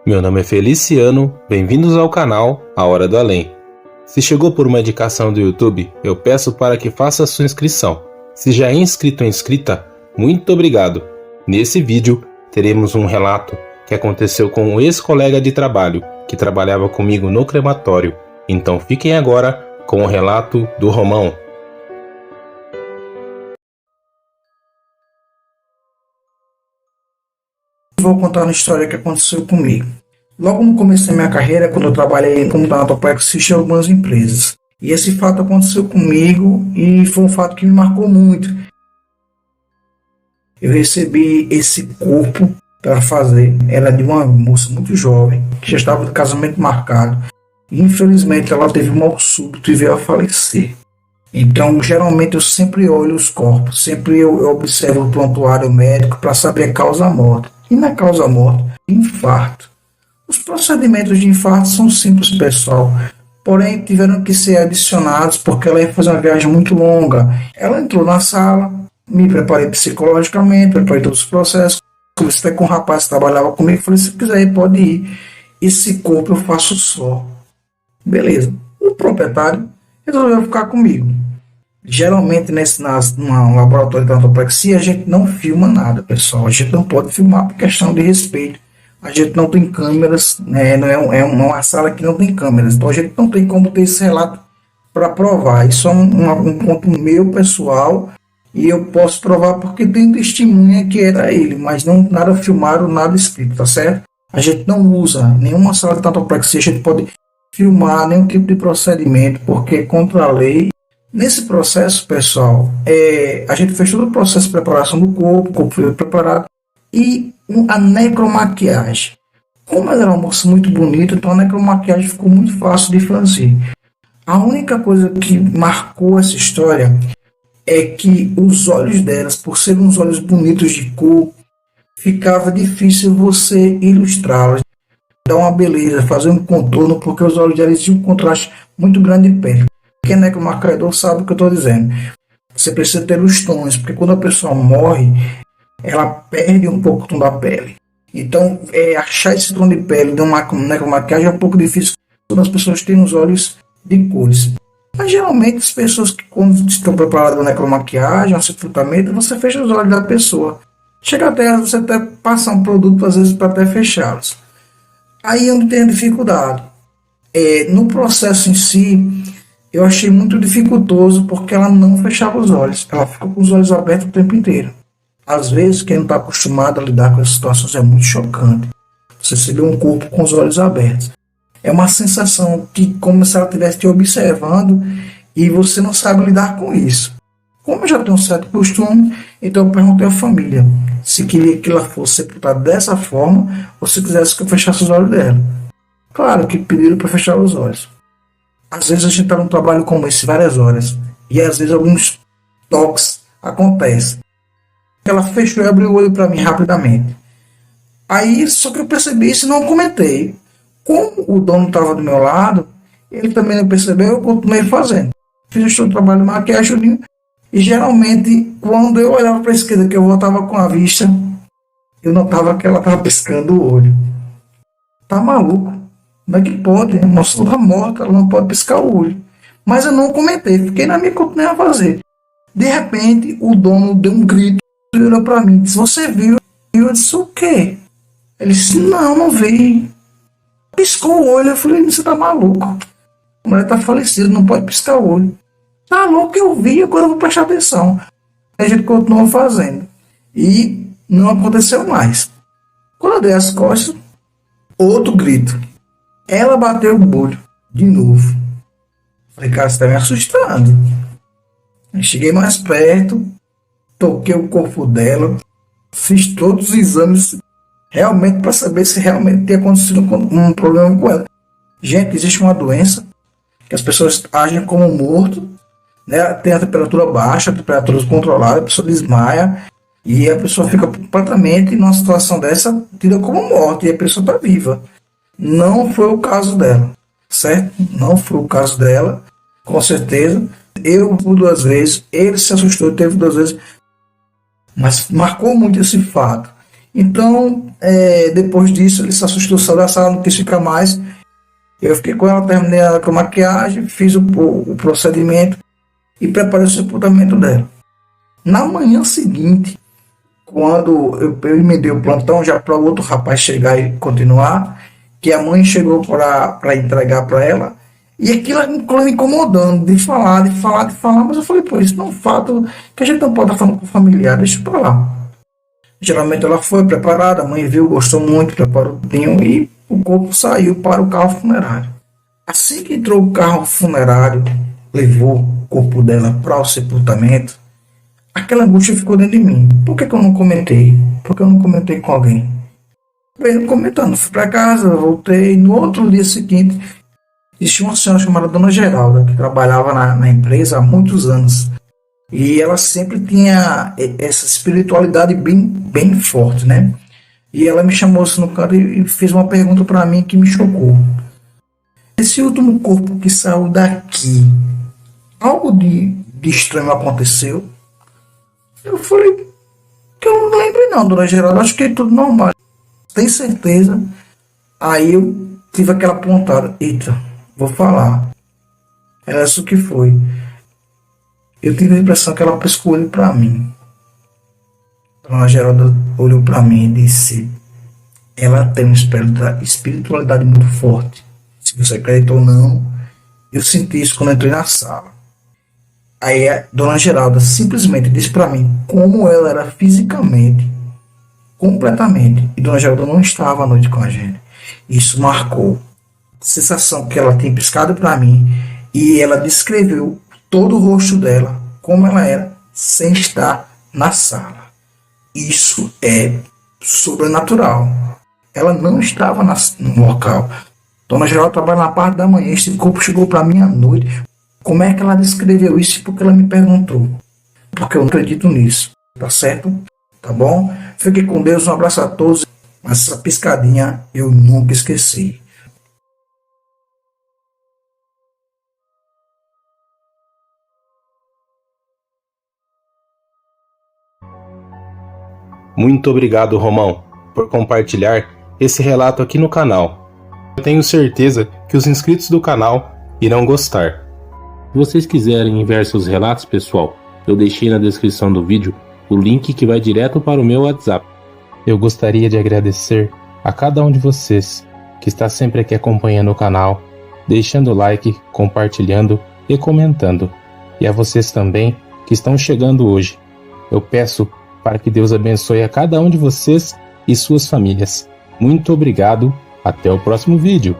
Meu nome é Feliciano, bem-vindos ao canal A Hora do Além. Se chegou por uma indicação do YouTube, eu peço para que faça a sua inscrição. Se já é inscrito ou inscrita, muito obrigado. Nesse vídeo, teremos um relato que aconteceu com um ex-colega de trabalho que trabalhava comigo no crematório. Então fiquem agora com o relato do Romão. Vou contar uma história que aconteceu comigo. Logo no começo da minha carreira, quando eu trabalhei como tanatopraxista em algumas empresas. E esse fato aconteceu comigo e foi um fato que me marcou muito. Eu recebi esse corpo para fazer. Era de uma moça muito jovem, que já estava de casamento marcado. E infelizmente ela teve um mal súbito e veio a falecer. Então, geralmente eu sempre olho os corpos, sempre eu observo o prontuário médico para saber a causa-morte. E na causa-morte, infarto. Os procedimentos de infarto são simples, pessoal, porém tiveram que ser adicionados porque ela ia fazer uma viagem muito longa. Ela entrou na sala, me preparei psicologicamente, preparei todos os processos, conversei com um rapaz que trabalhava comigo e falei, se quiser pode ir, esse corpo eu faço só. Beleza. O proprietário resolveu ficar comigo. Geralmente no laboratório de tanatopraxia a gente não filma nada, pessoal. A gente não pode filmar por questão de respeito. A gente não tem câmeras, né? É uma sala que não tem câmeras. Então a gente não tem como ter esse relato para provar. Isso é um ponto meu pessoal e eu posso provar porque tem testemunha que era ele, mas não nada filmado, nada escrito, tá certo? A gente não usa nenhuma sala de tanatopraxia, a gente pode filmar nenhum tipo de procedimento porque é contra a lei. Nesse processo, pessoal, a gente fez todo o processo de preparação do corpo, o corpo foi preparado, e a necromaquiagem. Como ela era uma moça muito bonita, então a necromaquiagem ficou muito fácil de fazer. A única coisa que marcou essa história é que os olhos delas, por serem uns olhos bonitos de cor, ficava difícil você ilustrá-las, dar uma beleza, fazer um contorno, porque os olhos delas tinham um contraste muito grande de pele. Quem é necromaquiador sabe o que eu estou dizendo. Você precisa ter os tons, porque quando a pessoa morre, ela perde um pouco o tom da pele. Então, achar esse tom de pele de uma necromaquiagem é um pouco difícil quando as pessoas têm os olhos de cores. Mas geralmente as pessoas que quando estão preparadas para necromaquiagem, um tratamento, você fecha os olhos da pessoa. Chega até elas, você até passa um produto às vezes para até fechá-los. Aí eu não tenho dificuldade. No processo em si, eu achei muito dificultoso porque ela não fechava os olhos. Ela ficou com os olhos abertos o tempo inteiro. Às vezes, quem não está acostumado a lidar com essas situações é muito chocante. Você vê um corpo com os olhos abertos. É uma sensação que como se ela estivesse te observando e você não sabe lidar com isso. Como eu já tenho um certo costume, então eu perguntei à família se queria que ela fosse sepultada dessa forma ou se quisesse que eu fechasse os olhos dela. Claro que pediram para fechar os olhos. Às vezes a gente está num trabalho como esse várias horas e às vezes alguns toques acontecem. Ela fechou e abriu o olho para mim rapidamente. Aí só que eu percebi isso e não comentei. Como o dono estava do meu lado, ele também não percebeu, eu continuei fazendo. Fiz o trabalho de maquiagem e geralmente quando eu olhava para a esquerda que eu voltava com a vista, eu notava que ela estava piscando o olho. Tá maluco? Como é que pode? A moça está morta, ela não pode piscar o olho. Mas eu não comentei, fiquei na minha e continuei a fazer. De repente, o dono deu um grito e olhou para mim, disse, você viu? E eu disse, o quê? Ele disse, não vi. Piscou o olho, eu falei, você tá maluco. A mulher tá falecida, não pode piscar o olho. Tá louco, eu vi, agora eu vou prestar atenção. A gente continuou fazendo. E não aconteceu mais. Quando eu dei as costas, outro grito. Ela bateu o olho de novo. Falei, cara, você tá me assustando. Eu cheguei mais perto, toquei o corpo dela, fiz todos os exames realmente para saber se realmente tinha acontecido um problema com ela. Gente, existe uma doença que as pessoas agem como morto, né? Tem a temperatura baixa, a temperatura descontrolada, a pessoa desmaia e a pessoa fica completamente numa situação dessa, tida como morte, e a pessoa está viva. Não foi o caso dela, certo? Não foi o caso dela, com certeza. Eu fui 2 vezes, ele se assustou, teve 2 vezes, mas marcou muito esse fato. Então, depois disso, ele se assustou, saiu da sala, não quis ficar mais. Eu fiquei com ela, terminei com a maquiagem, fiz o procedimento e preparei o sepultamento dela. Na manhã seguinte, quando eu emendei o plantão já para o outro rapaz chegar e continuar, que a mãe chegou para entregar para ela, e aquilo me incomodando, de falar, mas eu falei, pô, isso não é um fato que a gente não pode estar falando com o familiar, deixa para lá. Geralmente ela foi preparada, a mãe viu, gostou muito, preparou tudinho e o corpo saiu para o carro funerário. Assim que entrou o carro funerário, levou o corpo dela para o sepultamento, aquela angústia ficou dentro de mim. Por que eu não comentei? Por que eu não comentei com alguém? Bem, comentando, fui para casa, voltei. No outro dia seguinte, existia uma senhora chamada Dona Geralda, que trabalhava na empresa há muitos anos. E ela sempre tinha essa espiritualidade bem forte, né? E ela me chamou assim no canto e fez uma pergunta para mim que me chocou. Esse último corpo que saiu daqui, algo de estranho aconteceu? Eu falei que eu não lembro não, Dona Geralda, acho que é tudo normal. Tem certeza? Aí eu tive aquela pontada, eita, vou falar. Era isso que foi. Eu tive a impressão que ela piscou ele para mim. Dona Geralda olhou para mim e disse: ela tem uma espiritualidade muito forte. Se você acredita ou não, eu senti isso quando entrei na sala. Aí a Dona Geralda simplesmente disse para mim como ela era fisicamente, completamente. E Dona Geralda não estava à noite com a gente. Isso marcou a sensação que ela tinha piscado para mim. E ela descreveu todo o rosto dela, como ela era, sem estar na sala. Isso é sobrenatural. Ela não estava no local. Dona Geralda trabalha na parte da manhã. Esse corpo chegou para mim à noite. Como é que ela descreveu isso? Porque ela me perguntou. Porque eu não acredito nisso. Tá certo? Tá bom? Fique com Deus. Um abraço a todos. Essa piscadinha eu nunca esqueci. Muito obrigado, Romão, por compartilhar esse relato aqui no canal. Eu tenho certeza que os inscritos do canal irão gostar. Se vocês quiserem enviar seus relatos, pessoal, eu deixei na descrição do vídeo o link que vai direto para o meu WhatsApp. Eu gostaria de agradecer a cada um de vocês que está sempre aqui acompanhando o canal, deixando o like, compartilhando e comentando. E a vocês também que estão chegando hoje. Eu peço para que Deus abençoe a cada um de vocês e suas famílias. Muito obrigado, até o próximo vídeo.